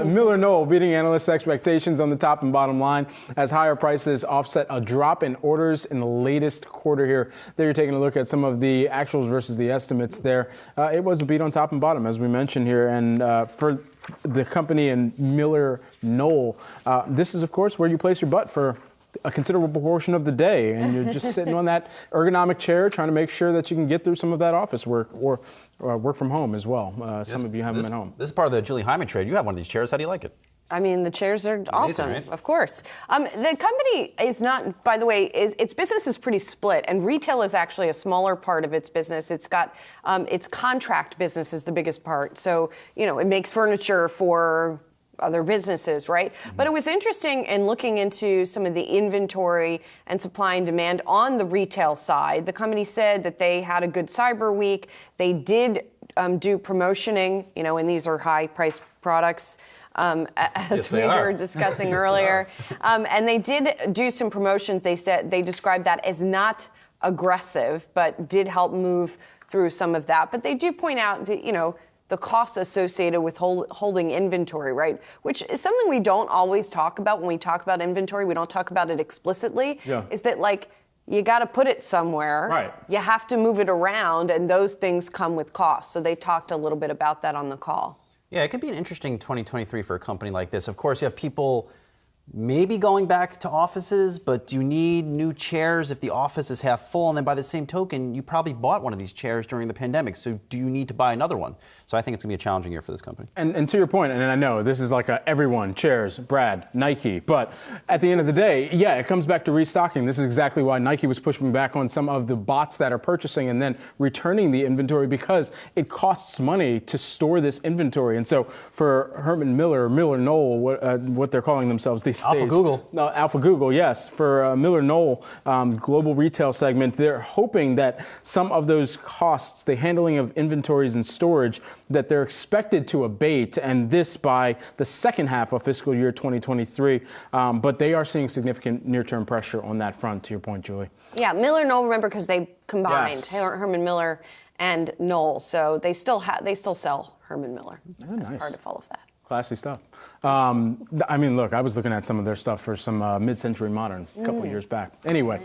MillerKnoll beating analysts' expectations on the top and bottom line as higher prices offset a drop in orders in the latest quarter here. There you're taking a look at some of the actuals versus the estimates there. It was a beat on top and bottom, as we mentioned here. And for the company and MillerKnoll, this is, of course, where you place your bet for a considerable portion of the day, and you're just sitting on that ergonomic chair trying to make sure that you can get through some of that office work or work from home as well. Some of you have them at home. This is part of the Julie Hyman trade. You have one of these chairs. How do you like it? I mean, the chairs are awesome, right? Of course. The company is not, by the way, its business is pretty split, and retail is actually a smaller part of its business. It's got its contract business is the biggest part. So, you know, it makes furniture for other businesses, right? Mm-hmm. But it was interesting in looking into some of the inventory and supply and demand on the retail side. The company said that they had a good cyber week. They did do promotioning, you know, and these are high-priced products, as we were discussing earlier. And they did do some promotions. They said they described that as not aggressive, but did help move through some of that. But they do point out that, you know, the costs associated with holding inventory, right? Which is something we don't always talk about when we talk about inventory. We don't talk about it explicitly. Yeah. Is that, like, you got to put it somewhere. Right. You have to move it around, and those things come with costs. So they talked a little bit about that on the call. Yeah, it could be an interesting 2023 for a company like this. Of course, you have people maybe going back to offices, but do you need new chairs if the office is half full? And then by the same token, you probably bought one of these chairs during the pandemic, so do you need to buy another one? So I think it's going to be a challenging year for this company. And to your point, and I know this is like everyone, chairs, Brad, Nike, but at the end of the day, yeah, it comes back to restocking. This is exactly why Nike was pushing back on some of the bots that are purchasing and then returning the inventory, because it costs money to store this inventory. And so for Herman Miller, MillerKnoll, what they're calling themselves these days. Alpha Google. No, Alpha Google, yes. For MillerKnoll, global retail segment, they're hoping that some of those costs, the handling of inventories and storage, that they're expected to abate, and this by the second half of fiscal year 2023. But they are seeing significant near-term pressure on that front, to your point, Julie. Yeah, MillerKnoll, remember, because they combined Herman Miller and Knoll, so they still sell Herman Miller as part of all of that. Classy stuff. I mean, look, I was looking at some of their stuff for some mid-century modern a couple of years back. Anyway.